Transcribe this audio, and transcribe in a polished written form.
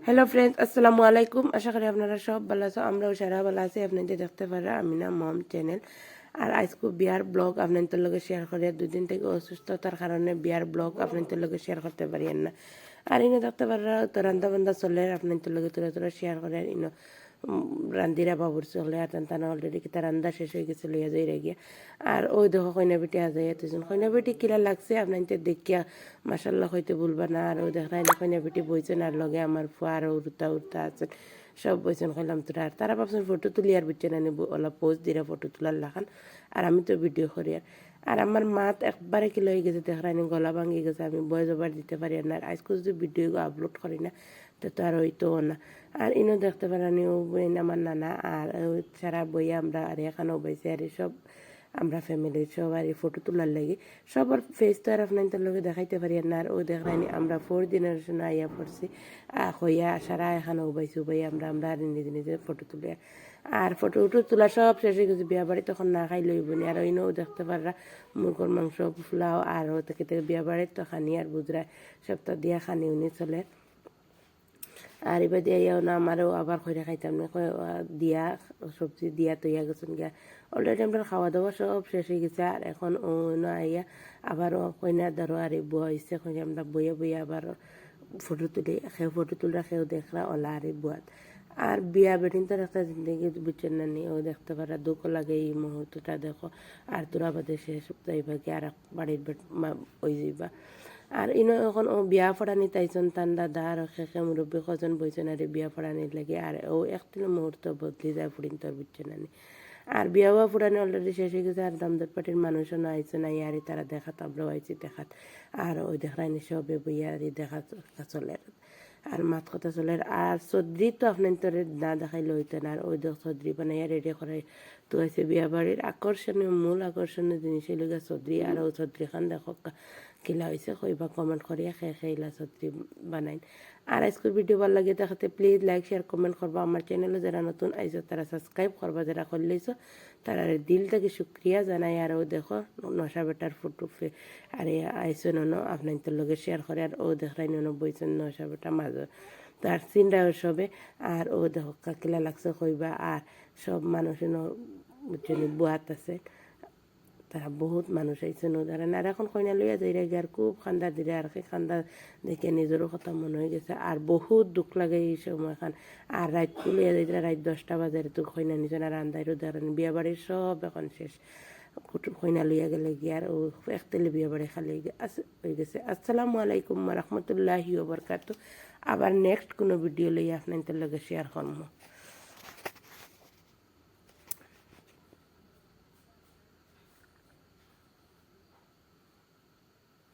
Hello friends, আসসালামু আলাইকুম। আশা করি আপনারা সব ভালো আছো। আমরাও সারা ভালো আছি। আপনাদের দেখতে পারা আমি না মম চ্যানেল। আর আজকে বিয়ার ব্লগ আপনাদের লগে শেয়ার করি। 2 দিন থেকে অসুস্থতার কারণে বিয়ার ব্লগ আপনাদের লগে শেয়ার করতে পারি না। আর ইনো দেখতে পারা তো রান্না বান্না চলে আপনাদের লগে তোরা শেয়ার করে আর ইনো রান্দিরা বাবুর চলে আর তানা অলরেডি কিতা রান্দা শেষ হয়ে গেছে লইয়া যাই গিয়া। আর ওই দেখো কইনা বেটি আজাই এতজন কইনা বেটি কিলা লাগছে আপনাদের দেখিয়া মাসাল্লাহ হইতে বলবা না। আর ওই দেখাই না কইনা বেটি বইছেন আর লগে আমার ফুয়া আর উড়তা উড়তা আছেন সব বইছেন কইলাম তোরা। আর তারা ভাবছেন ফটো তুলি আর বুঝছে না ওলা পোস্ট দিরা ফটো তোলার লাখান আর আমি তো ভিডিও করি। আর আমার মাত একবারে কি লয়ে গেছে দেখানি গলা ভাঙি গেছে। আমি বয়স ওভার দিতে পারি না। আর আজকে যদি ভিডিও আপলোড করি না তো আর হইতো না। আর ইনো দেখতে পারানি ও বইন আমার নানা আর সারা বই আমরা আর এখানেও বইছে আর সব আমরা ফ্যামিলির সবার এই ফটো তোলার লাগে সবার ফেস তো আর আপনাদের লগে দেখাইতে পারি না। আর ও দেখাইনি আমরা 4 জেনারেশন আইয়া পড়ছি হইয়া সারা এখানেও বইছি বই আমরা আর নিজে নিজে ফটো তুলে আর ফটো তোলা সব শেষ হয়ে গেছে। বিয়া বাড়ি তখন না খাই লইব নি। আর ওইনও দেখতে পাররা মুরগর মাংস পোলাও আর থেকে বিয়া বাড়ির তো খানি আর বুজরায় সপ্তাহ দিয়া খানি উনি চলে। আর এবার দিয়াও না আমারও আবার খৈরা খাইতাম না দিয়া সবজি দিয়া তৈয়া গেছেন গিয়া অলরেডি আমরা খাওয়া দাওয়া সব শেষ হয়ে গেছে। আর এখন ও না আইয়া আবারও কইনার দ্বারও আর বুয়া হয়েছে কইনা আমরা বইয়া বইয়া আবার ফটো তুলি ফটো তুলরা খেয়েও দেখরা ওলা আর বুয়াত। আর বিয়া বেটিন তো একটা জিন্দগি বুঝছেন না নি ও দেখতে পারা দুঃখ লাগে এই মুহূর্তটা দেখো। আর তোরা বাদে শেষ যাইবা কি আর বাড়ির ওই যাইবা। আর ইনো এখন ও বিয়া ফড়ানি তাইছন তান দাদা আর শেষে মুরব্বী কজন বইছেন আর বিয়া ফড়ানির লাগে। আর ও একদিন মুহূর্ত বদলি যায় ফুড়িন তোর বুঝছেন না। আর বিয়া হওয়া ফুরানি অলরেডি শেষ হয়ে গেছে। আর দামদার পার্টির মানুষও না আইছে নাই আর তারা দেখাত আমরাও আইছি দেখাত। আর ওই দেখায়নি সবে বইয়া আর দেখা চলে আর মাত কথা চলে। আর চৌধুরী তো আপনার তোরে না দেখাইলে হইতেন। আর ওই দেখ চৌধুরী বানাইয়া রেডি করাই তো আছে বিয়া বাড়ির আকর্ষণীয় মূল আকর্ষণীয় জিনিস এলাকা চৌধুরী। আর ও চৌধুরী খান দেখো কিলা হয়েছে কইবা কমেন্ট করিয়া খেলা চৌধুরী বানাইন। আর আজকের ভিডিও ভালো লাগে দেখাতে প্লিজ লাইক শেয়ার কমেন্ট করবা। আমার চ্যানেলে যারা নতুন আইসো তারা সাবস্ক্রাইব করবা, যারা করলেইছো তারা দিল থেকে শুক্রিয়া জানাই। আর ও দেখো নশা বেটার ফটো আর আইসো ননো আপনার লগে শেয়ার করে। আর ও দেখাই ননো বইছেন নশা বেটা মাঝে তার চিন্তাও সবে। আর ও দেখো কাকিলা লাগছে কইবা। আর সব মানুষ বুয়াত আছে তারা বহুত মানুষ আইছে নদারেন। আর এখন কইনা লইয়া যাই গে আর খুব খান্দা দিলে আর কি খান্দা দেখে নিজেরও কথা মনে হয়ে গেছে। আর বহুত দুঃখ লাগে এই সময় খান। আর রাত লইয়া যাই রাত 10টা বাজারে তো কইনা নিজন আর আন্দাইরও ধরেন বিয়া বাড়ির সব এখন শেষ কইনা লইয়া গেলে গিয়ে আর ও একতেলে বিয়া বাড়ি খালি হয়ে গেছে। আসসালামু আলাইকুম রহমতুল্লাহি ওয়া বারাকাতুহু। আবার নেক্সট কোনো ভিডিও লইয়া আপনাদের লগে শেয়ার করবো।